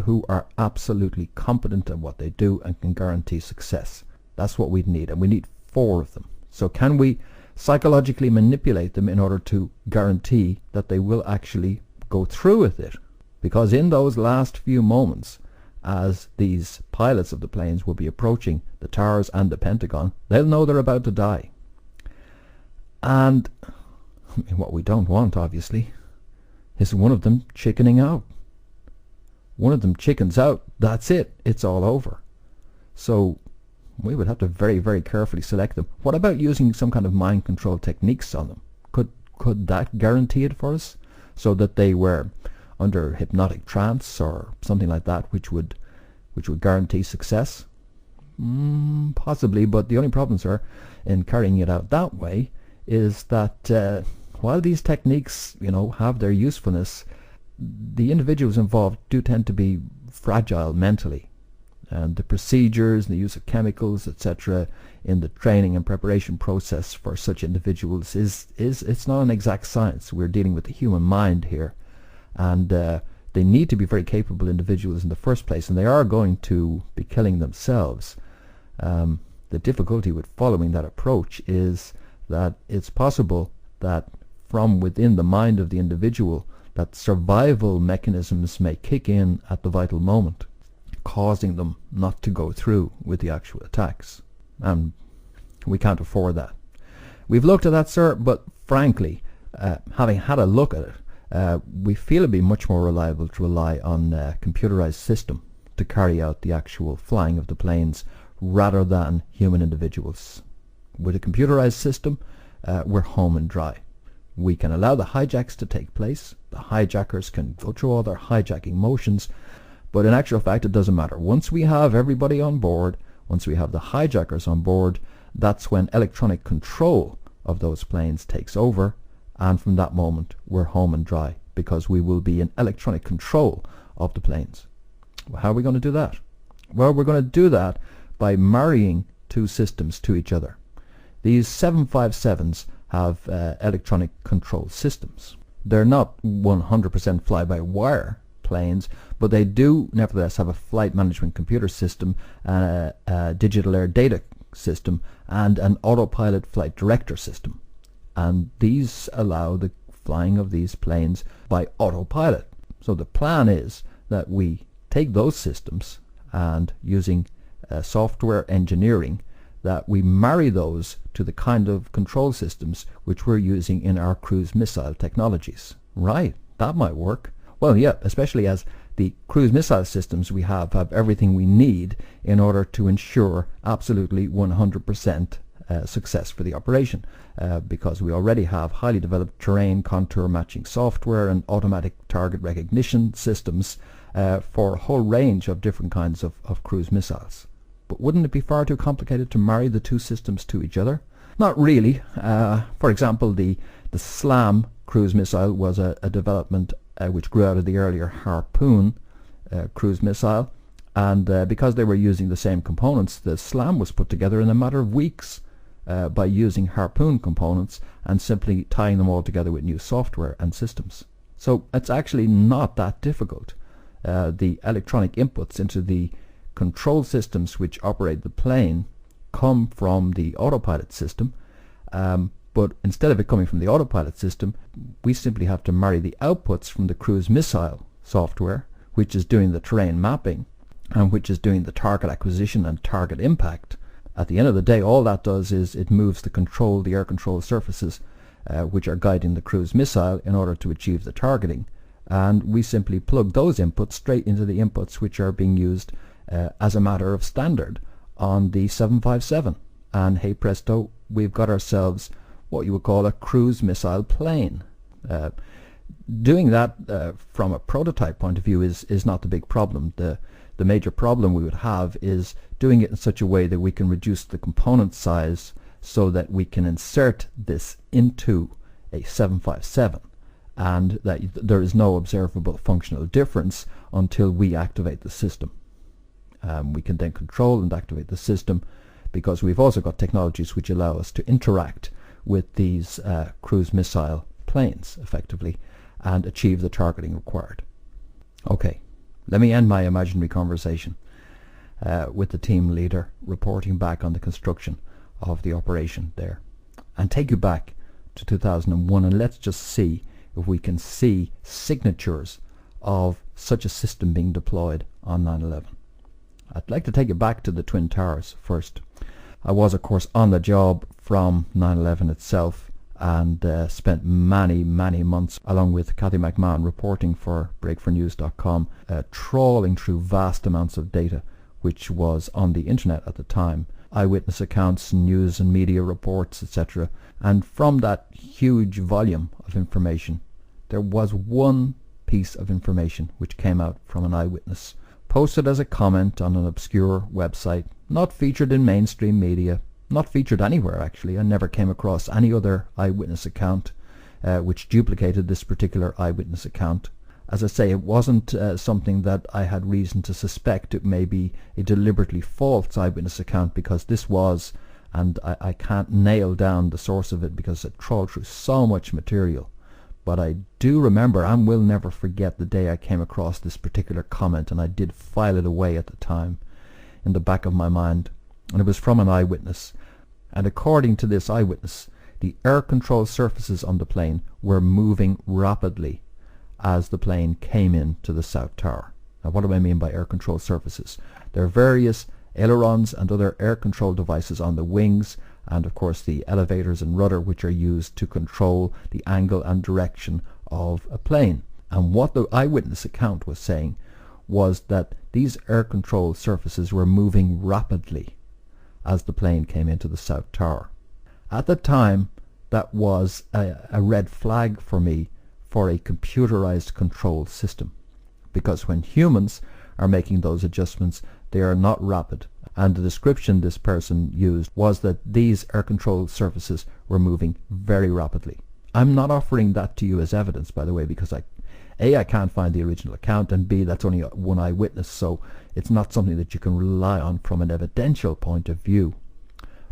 who are absolutely competent at what they do and can guarantee success. That's what we need, and we need 4 of them. So can we psychologically manipulate them in order to guarantee that they will actually go through with it? Because in those last few moments, as these pilots of the planes will be approaching the towers and the Pentagon, they'll know they're about to die. And what we don't want, obviously, is one of them chickening out. One of them chickens out, that's it, it's all over. So we would have to very, very carefully select them. What about using some kind of mind control techniques on them? Could that guarantee it for us, so that they were under hypnotic trance or something like that, which would guarantee success? Possibly, but the only problem, sir, in carrying it out that way is that while these techniques, have their usefulness, the individuals involved do tend to be fragile mentally, and the procedures and the use of chemicals, etc., in the training and preparation process for such individuals it's not an exact science. We're dealing with the human mind here, and they need to be very capable individuals in the first place, and they are going to be killing themselves. The difficulty with following that approach is that it's possible that from within the mind of the individual, that survival mechanisms may kick in at the vital moment, causing them not to go through with the actual attacks. And we can't afford that. We've looked at that, sir, but frankly, having had a look at it, we feel it'd be much more reliable to rely on a computerized system to carry out the actual flying of the planes rather than human individuals. With a computerized system, we're home and dry. We can allow the hijacks to take place. The hijackers can go through all their hijacking motions, but in actual fact it doesn't matter. Once we have everybody on board, once we have the hijackers on board, that's when electronic control of those planes takes over, and from that moment we're home and dry, because we will be in electronic control of the planes. Well, how are we going to do that? Well, we're going to do that by marrying 2 systems to each other. These 757s have electronic control systems. They're not 100% fly-by-wire planes, but they do nevertheless have a flight management computer system, a digital air data system, and an autopilot flight director system. And these allow the flying of these planes by autopilot. So the plan is that we take those systems, and using software engineering, that we marry those to the kind of control systems which we're using in our cruise missile technologies. Right, that might work. Well, yeah, especially as the cruise missile systems we have everything we need in order to ensure absolutely 100% success for the operation, because we already have highly developed terrain contour matching software and automatic target recognition systems for a whole range of different kinds of cruise missiles. But wouldn't it be far too complicated to marry the 2 systems to each other? Not really. For example, the SLAM cruise missile was a development which grew out of the earlier Harpoon cruise missile, and because they were using the same components, the SLAM was put together in a matter of weeks by using Harpoon components and simply tying them all together with new software and systems. So it's actually not that difficult. The electronic inputs into the control systems which operate the plane come from the autopilot system, but instead of it coming from the autopilot system, we simply have to marry the outputs from the cruise missile software, which is doing the terrain mapping and which is doing the target acquisition and target impact. At the end of the day, all that does is it moves the air control surfaces which are guiding the cruise missile in order to achieve the targeting, and we simply plug those inputs straight into the inputs which are being used as a matter of standard on the 757. And hey presto, we've got ourselves what you would call a cruise missile plane. Doing that from a prototype point of view is not the big problem. The major problem we would have is doing it in such a way that we can reduce the component size so that we can insert this into a 757, and that there is no observable functional difference until we activate the system. We can then control and activate the system, because we've also got technologies which allow us to interact with these cruise missile planes effectively and achieve the targeting required. Okay, let me end my imaginary conversation with the team leader reporting back on the construction of the operation there, and take you back to 2001, and let's just see if we can see signatures of such a system being deployed on 9/11. I'd like to take you back to the Twin Towers first. I was of course on the job from 9/11 itself, and spent many months along with Kathy McMahon reporting for breakfornews.com, trawling through vast amounts of data which was on the internet at the time, eyewitness accounts, news and media reports, etc. And from that huge volume of information, there was one piece of information which came out from an eyewitness, posted as a comment on an obscure website, not featured in mainstream media, not featured anywhere actually. I never came across any other eyewitness account which duplicated this particular eyewitness account. As I say, it wasn't something that I had reason to suspect it may be a deliberately false eyewitness account, because this was, and I can't nail down the source of it because it trawled through so much material, but I do remember and will never forget the day I came across this particular comment, and I did file it away at the time in the back of my mind. And it was from an eyewitness, and according to this eyewitness, the air control surfaces on the plane were moving rapidly as the plane came into the South Tower. Now, what do I mean by air control surfaces? There are various ailerons and other air control devices on the wings, and of course the elevators and rudder, which are used to control the angle and direction of a plane. And what the eyewitness account was saying was that these air control surfaces were moving rapidly as the plane came into the South Tower. At the time, that was a red flag for me for a computerized control system, because when humans are making those adjustments, they are not rapid. And the description this person used was that these air control surfaces were moving very rapidly. I'm not offering that to you as evidence, by the way, because I can't find the original account, and B, that's only one eyewitness, so it's not something that you can rely on from an evidential point of view.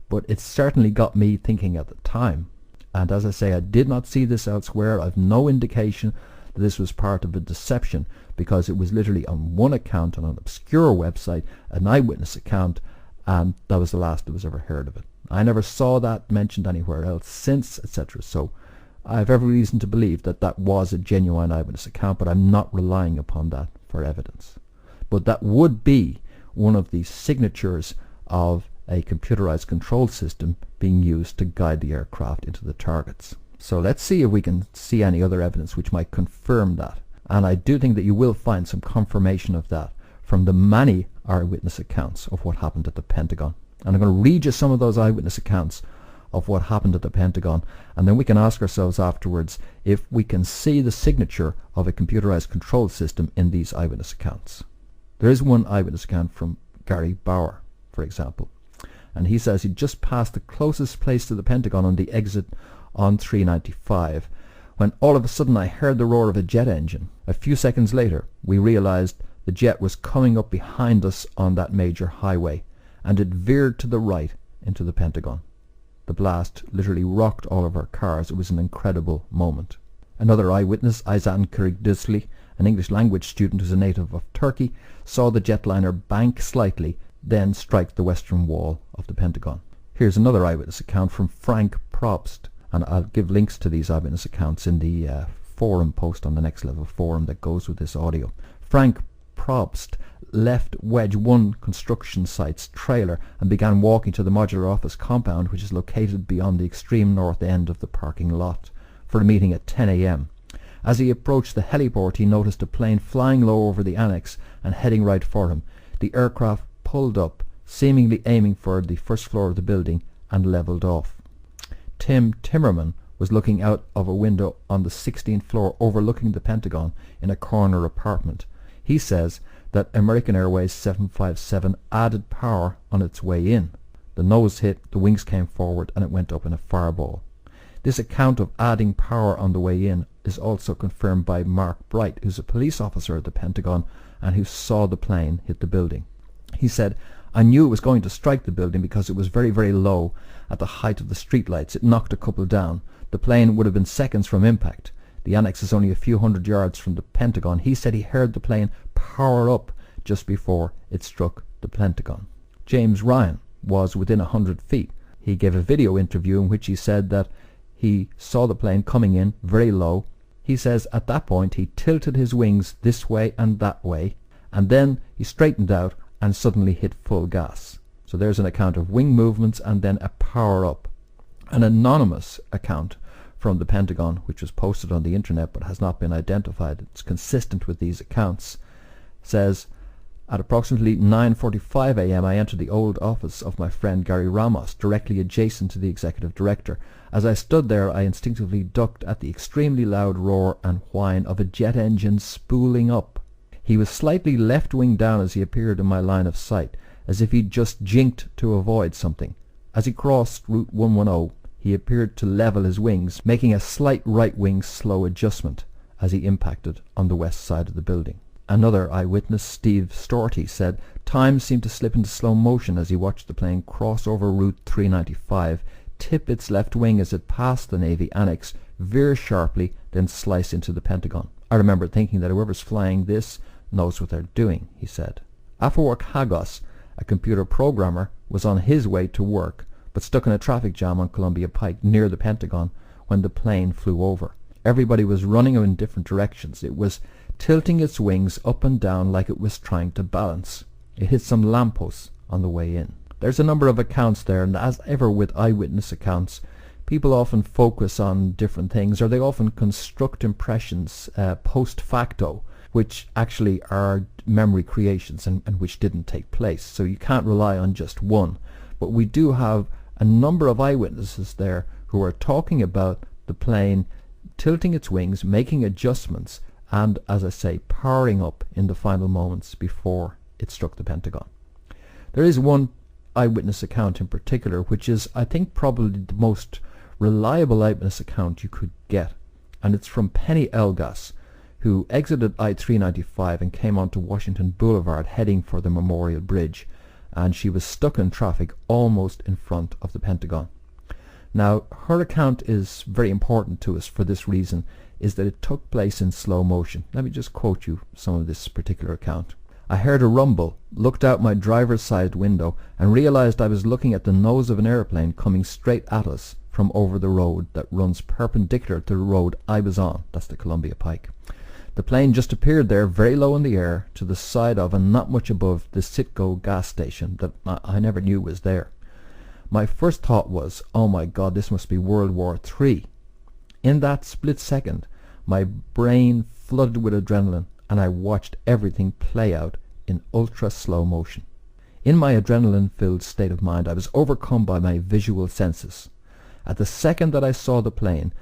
But it certainly got me thinking at the time. And as I say, I did not see this elsewhere. I've no indication that this was part of a deception, because it was literally on one account on an obscure website, an eyewitness account, and that was the last that was ever heard of it. I never saw that mentioned anywhere else since, etc. So I have every reason to believe that that was a genuine eyewitness account, but I'm not relying upon that for evidence. But that would be one of the signatures of a computerized control system being used to guide the aircraft into the targets. So let's see if we can see any other evidence which might confirm that. And I do think that you will find some confirmation of that from the many eyewitness accounts of what happened at the Pentagon. And I'm going to read you some of those eyewitness accounts of what happened at the Pentagon, and then we can ask ourselves afterwards if we can see the signature of a computerized control system in these eyewitness accounts. There is one eyewitness account from Gary Bauer, for example, and he says he just passed the closest place to the Pentagon on the exit on 395 when all of a sudden I heard the roar of a jet engine. A few seconds later we realized the jet was coming up behind us on that major highway, and it veered to the right into the Pentagon. The blast literally rocked all of our cars. It was an incredible moment. Another eyewitness, Ayzan Kırıkdüzli, an English language student who's a native of Turkey, saw the jetliner bank slightly, then strike the western wall of the Pentagon. Here's another eyewitness account from Frank Probst, and I'll give links to these eyewitness accounts in the forum post on the Next Level forum that goes with this audio. Frank Probst left Wedge 1 construction site's trailer and began walking to the modular office compound, which is located beyond the extreme north end of the parking lot, for a meeting at 10 a.m. As he approached the heliport, he noticed a plane flying low over the annex and heading right for him. the aircraft pulled up, seemingly aiming for the first floor of the building, and leveled off. Tim Timmerman was looking out of a window on the 16th floor overlooking the Pentagon in a corner apartment. He says that American Airways 757 added power on its way in. The nose hit, the wings came forward, and it went up in a fireball. This account of adding power on the way in is also confirmed by Mark Bright, who's a police officer at the Pentagon and who saw the plane hit the building. He said, "I knew it was going to strike the building because it was very, very low at the height of the streetlights. It knocked a couple down. The plane would have been seconds from impact. The annex is only a few hundred yards from the Pentagon." He said he heard the plane power up just before it struck the Pentagon. James Ryan was within 100 feet. He gave a video interview in which he said that he saw the plane coming in very low. He says at that point he tilted his wings this way and that way, and then he straightened out and suddenly hit full gas. So there's an account of wing movements and then a power up. An anonymous account from the Pentagon, which was posted on the internet but has not been identified, it's consistent with these accounts, says, "At approximately 9:45 a.m. I entered the old office of my friend Gary Ramos, directly adjacent to the executive director. As I stood there, I instinctively ducked at the extremely loud roar and whine of a jet engine spooling up. He was slightly left-wing down as he appeared in my line of sight, as if he'd just jinked to avoid something. As he crossed Route 110, he appeared to level his wings, making a slight right-wing slow adjustment as he impacted on the west side of the building." Another eyewitness, Steve Storty, said time seemed to slip into slow motion as he watched the plane cross over Route 395, tip its left wing as it passed the Navy annex, veer sharply, then slice into the Pentagon. "I remember thinking that whoever's flying this knows what they're doing," he said. Afawork Hagos, a computer programmer, was on his way to work but stuck in a traffic jam on Columbia Pike near the Pentagon when the plane flew over. Everybody was running in different directions. It was tilting its wings up and down like it was trying to balance. It hit some lampposts on the way in. There's a number of accounts there, and as ever with eyewitness accounts, people often focus on different things, or they often construct impressions post facto, which actually are memory creations and which didn't take place. So you can't rely on just one. But we do have a number of eyewitnesses there who are talking about the plane tilting its wings, making adjustments, and, as I say, powering up in the final moments before it struck the Pentagon. There is one eyewitness account in particular, which is, I think, probably the most reliable eyewitness account you could get, and it's from Penny Elgas, who exited I-395 and came onto Washington Boulevard heading for the Memorial Bridge, and she was stuck in traffic almost in front of the Pentagon. Now, her account is very important to us for this reason, is that it took place in slow motion. Let me just quote you some of this particular account. "I heard a rumble, looked out my driver's side window, and realized I was looking at the nose of an airplane coming straight at us from over the road that runs perpendicular to the road I was on." That's the Columbia Pike. "The plane just appeared there, very low in the air, to the side of and not much above the Citgo gas station that I never knew was there. My first thought was, oh my God, this must be World War III. In that split second, my brain flooded with adrenaline, and I watched everything play out in ultra slow motion. In my adrenaline-filled state of mind, I was overcome by my visual senses. At the second that I saw the plane,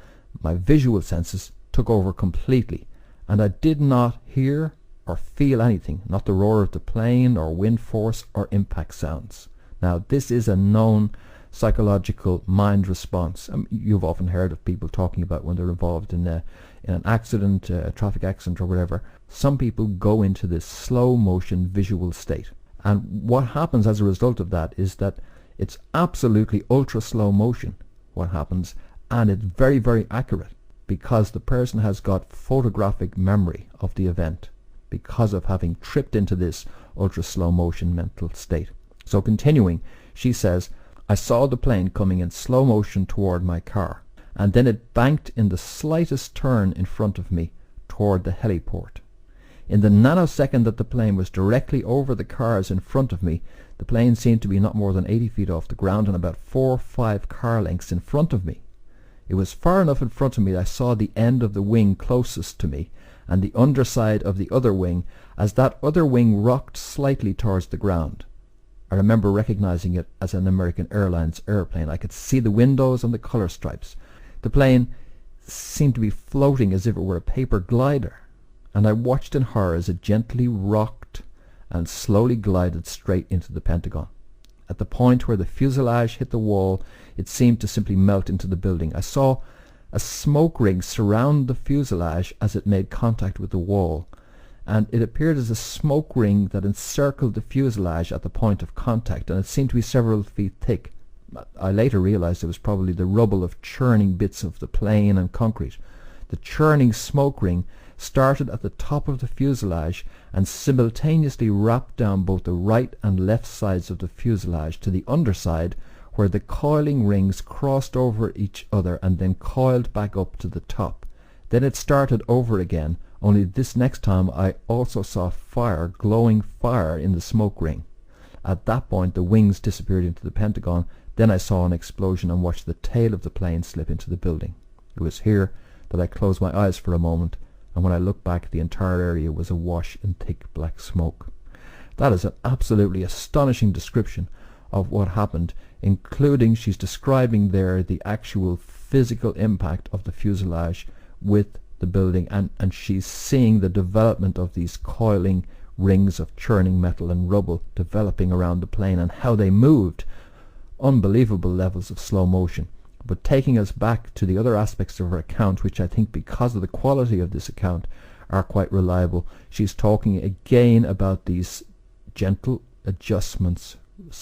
my visual senses took over completely, and I did not hear or feel anything, not the roar of the plane or wind force or impact sounds." Now, this is a known psychological mind response. You've often heard of people talking about when they're involved in an accident, a traffic accident or whatever. Some people go into this slow motion visual state. And what happens as a result of that is that it's absolutely ultra slow motion, what happens, and it's very, very accurate, because the person has got photographic memory of the event because of having tripped into this ultra slow motion mental state. So continuing, she says, "I saw the plane coming in slow motion toward my car, and then it banked in the slightest turn in front of me toward the heliport. In the nanosecond that the plane was directly over the cars in front of me, the plane seemed to be not more than 80 feet off the ground and about 4 or 5 car lengths in front of me. It was far enough in front of me that I saw the end of the wing closest to me and the underside of the other wing as that other wing rocked slightly towards the ground. I remember recognizing it as an American Airlines airplane. I could see the windows and the color stripes. The plane seemed to be floating as if it were a paper glider, and I watched in horror as it gently rocked and slowly glided straight into the Pentagon. At the point where the fuselage hit the wall, it seemed to simply melt into the building. I saw a smoke ring surround the fuselage as it made contact with the wall, and it appeared as a smoke ring that encircled the fuselage at the point of contact, and it seemed to be several feet thick. I later realized it was probably the rubble of churning bits of the plane and concrete. The churning smoke ring started at the top of the fuselage and simultaneously wrapped down both the right and left sides of the fuselage to the underside, where the coiling rings crossed over each other and then coiled back up to the top. Then it started over again, only this next time I also saw fire, glowing fire in the smoke ring. At that point the wings disappeared into the Pentagon. Then I saw an explosion and watched the tail of the plane slip into the building. It was here that I closed my eyes for a moment, and when I looked back, the entire area was awash in thick black smoke. That is an absolutely astonishing description of what happened, including she's describing there the actual physical impact of the fuselage with the building, and she's seeing the development of these coiling rings of churning metal and rubble developing around the plane and how they moved. Unbelievable levels of slow motion. But taking us back to the other aspects of her account, which I think because of the quality of this account are quite reliable, she's talking again about these gentle adjustments,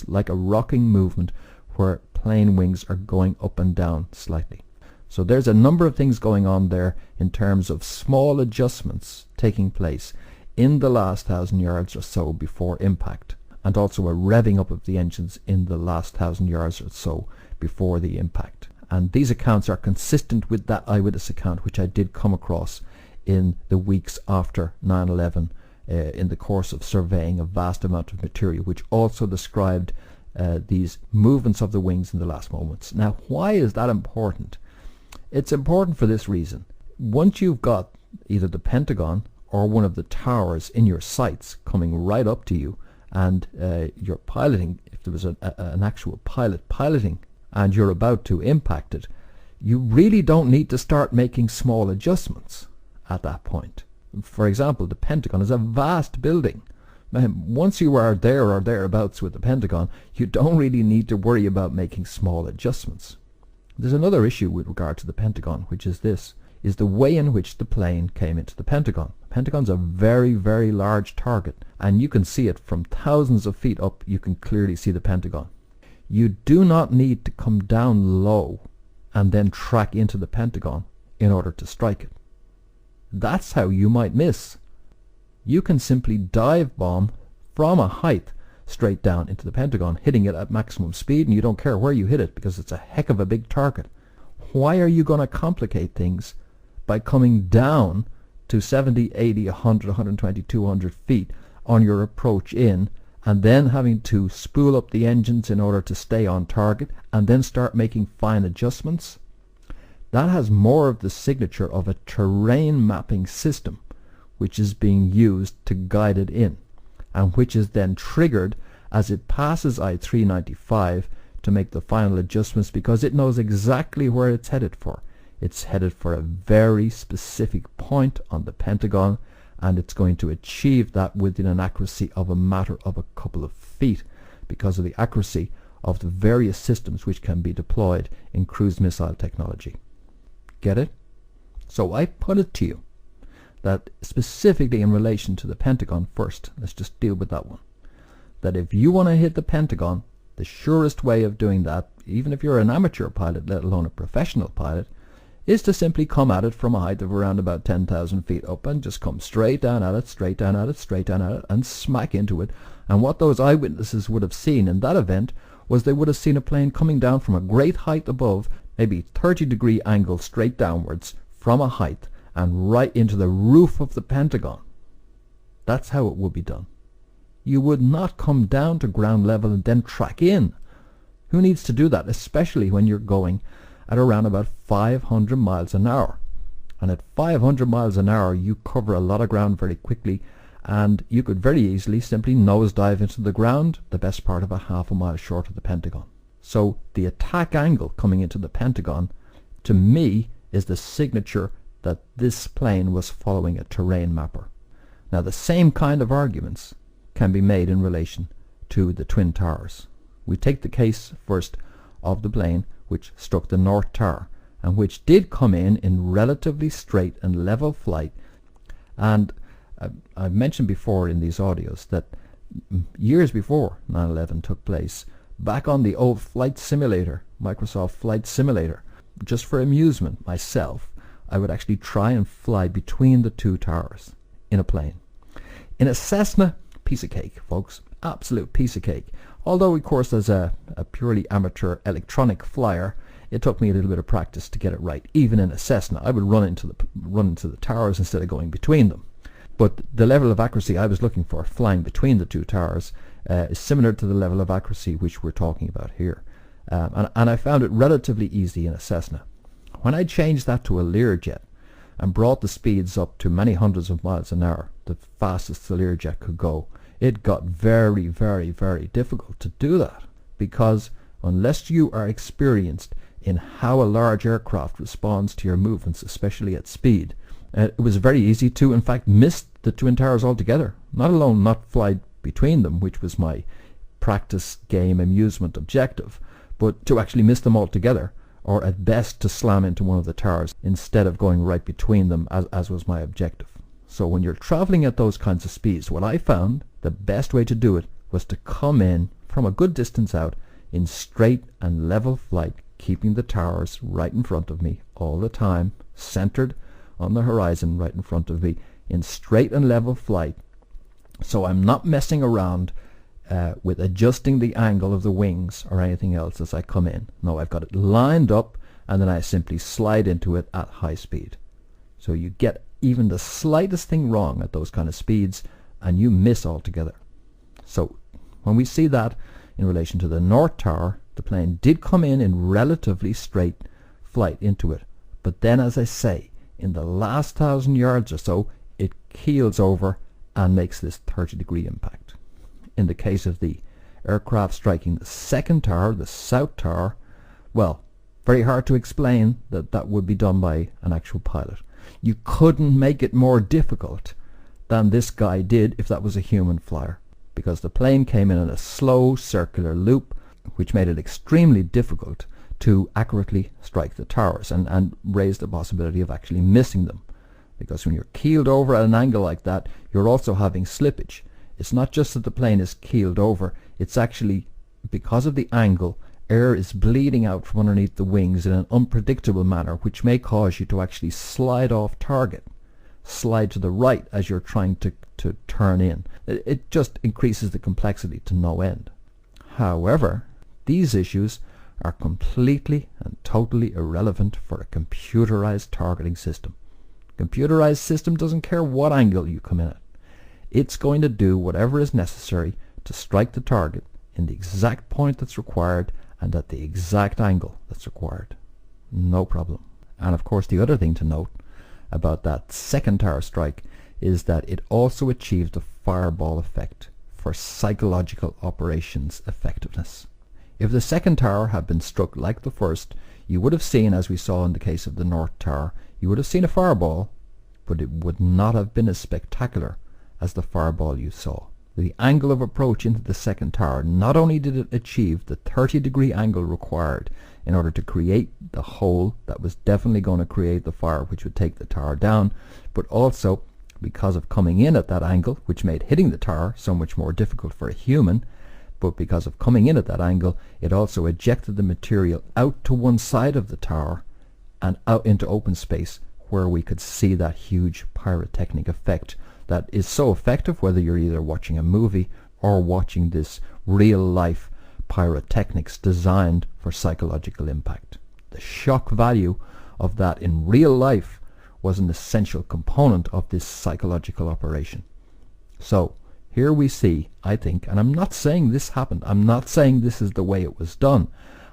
like a rocking movement where plane wings are going up and down slightly. So there's a number of things going on there in terms of small adjustments taking place in the last 1,000 yards or so before impact, and also a revving up of the engines in the last 1,000 yards or so before the impact. And these accounts are consistent with that eyewitness account which I did come across in the weeks after 9/11 in the course of surveying a vast amount of material, which also described these movements of the wings in the last moments. Now, why is that important? It's important for this reason. Once you've got either the Pentagon or one of the towers in your sights coming right up to you, and you're piloting, if there was an actual pilot piloting and you're about to impact it, you really don't need to start making small adjustments at that point. For example, the Pentagon is a vast building. Once you are there or thereabouts with the Pentagon, you don't really need to worry about making small adjustments. There's another issue with regard to the Pentagon, which is this, is the way in which the plane came into the Pentagon. The Pentagon's a very, very large target, and you can see it from thousands of feet up. You can clearly see the Pentagon. You do not need to come down low and then track into the Pentagon in order to strike it. That's how you might miss. You can simply dive bomb from a height straight down into the Pentagon, hitting it at maximum speed, and you don't care where you hit it because it's a heck of a big target. Why are you going to complicate things by coming down to 70, 80, 100, 120, 200 feet on your approach in, and then having to spool up the engines in order to stay on target, and then start making fine adjustments? That has more of the signature of a terrain mapping system which is being used to guide it in, and which is then triggered as it passes I-395 to make the final adjustments, because it knows exactly where it's headed for. It's headed for a very specific point on the Pentagon, and it's going to achieve that within an accuracy of a matter of a couple of feet because of the accuracy of the various systems which can be deployed in cruise missile technology. Get it? So I put it to you that specifically in relation to the Pentagon first, let's just deal with that one, that if you want to hit the Pentagon, the surest way of doing that, even if you're an amateur pilot, let alone a professional pilot, is to simply come at it from a height of around about 10,000 feet up and just come straight down at it, straight down at it, straight down at it, and smack into it. And what those eyewitnesses would have seen in that event was they would have seen a plane coming down from a great height above, maybe 30-degree angle straight downwards from a height, and right into the roof of the Pentagon. That's how it would be done. You would not come down to ground level and then track in. Who needs to do that, especially when you're going at around about 500 miles an hour? And at 500 miles an hour, you cover a lot of ground very quickly, and you could very easily simply nosedive into the ground the best part of a half a mile short of the Pentagon. So the attack angle coming into the Pentagon, to me, is the signature that this plane was following a terrain mapper. Now the same kind of arguments can be made in relation to the Twin Towers. We take the case first of the plane which struck the North Tower, and which did come in relatively straight and level flight. And I've mentioned before in these audios that years before 9/11 took place, back on the old flight simulator, Microsoft Flight Simulator, just for amusement myself, I would actually try and fly between the two towers in a plane. In a Cessna, piece of cake, folks, absolute piece of cake. Although, of course, as a purely amateur electronic flyer, it took me a little bit of practice to get it right. Even in a Cessna, I would run into the towers instead of going between them. But the level of accuracy I was looking for, flying between the two towers, is similar to the level of accuracy which we're talking about here. And I found it relatively easy in a Cessna. When I changed that to a Learjet and brought the speeds up to many hundreds of miles an hour, the fastest the Learjet could go, it got very, very, very difficult to do that, because unless you are experienced in how a large aircraft responds to your movements, especially at speed, it was very easy to, in fact, miss the Twin Towers altogether, not alone not fly between them, which was my practice game amusement objective, but to actually miss them altogether, or at best to slam into one of the towers instead of going right between them, as was my objective. So when you're traveling at those kinds of speeds, what I found the best way to do it was to come in from a good distance out in straight and level flight, keeping the towers right in front of me all the time, centered on the horizon right in front of me, in straight and level flight. So I'm not messing around with adjusting the angle of the wings or anything else as I come in. No, I've got it lined up, and then I simply slide into it at high speed. So you get even the slightest thing wrong at those kind of speeds, and you miss altogether. So when we see that in relation to the North Tower, the plane did come in relatively straight flight into it. But then, as I say, in the last 1,000 yards or so, it keels over and makes this 30-degree impact. In the case of the aircraft striking the second tower, the South Tower, well, very hard to explain that would be done by an actual pilot. You couldn't make it more difficult than this guy did if that was a human flyer, because the plane came in a slow circular loop, which made it extremely difficult to accurately strike the towers and raised the possibility of actually missing them. Because when you're keeled over at an angle like that, you're also having slippage. It's not just that the plane is keeled over, it's actually, because of the angle, air is bleeding out from underneath the wings in an unpredictable manner, which may cause you to actually slide off target, slide to the right as you're trying to turn in. It just increases the complexity to no end. However, these issues are completely and totally irrelevant for a computerized targeting system. Computerized system doesn't care what angle you come in at. It's going to do whatever is necessary to strike the target in the exact point that's required and at the exact angle that's required. No problem. And of course, the other thing to note about that second tower strike is that it also achieved the fireball effect for psychological operations effectiveness. If the second tower had been struck like the first, you would have seen, as we saw in the case of the North Tower, you would have seen a fireball, but it would not have been as spectacular as the fireball you saw. The angle of approach into the second tower, not only did it achieve the 30-degree angle required in order to create the hole that was definitely going to create the fire which would take the tower down, but also because of coming in at that angle, which made hitting the tower so much more difficult for a human, but because of coming in at that angle, it also ejected the material out to one side of the tower and out into open space where we could see that huge pyrotechnic effect that is so effective whether you're either watching a movie or watching this real-life pyrotechnics designed for psychological impact. The shock value of that in real life was an essential component of this psychological operation. So here we see, I think, and I'm not saying this happened, I'm not saying this is the way it was done,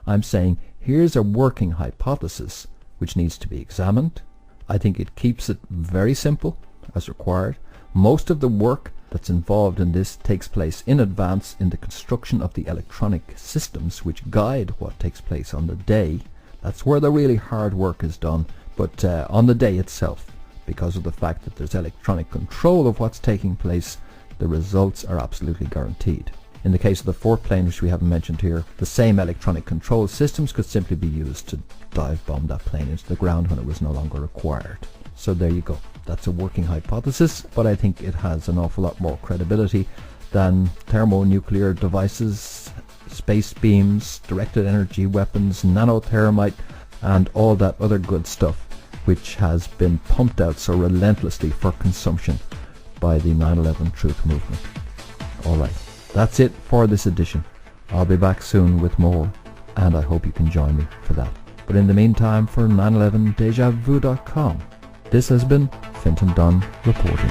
I'm saying here's a working hypothesis which needs to be examined. I think it keeps it very simple as required. Most of the work that's involved in this takes place in advance in the construction of the electronic systems which guide what takes place on the day. That's where the really hard work is done. But on the day itself, because of the fact that there's electronic control of what's taking place, the results are absolutely guaranteed. In the case of the fourth plane, which we haven't mentioned here, the same electronic control systems could simply be used to dive bomb that plane into the ground when it was no longer required. So there you go. That's a working hypothesis, but I think it has an awful lot more credibility than thermonuclear devices, space beams, directed energy weapons, nanothermite, and all that other good stuff which has been pumped out so relentlessly for consumption by the 9/11 Truth movement. Alright, that's it for this edition. I'll be back soon with more, and I hope you can join me for that. But in the meantime, for 911dejavu.com, this has been Fintan Dunne reporting.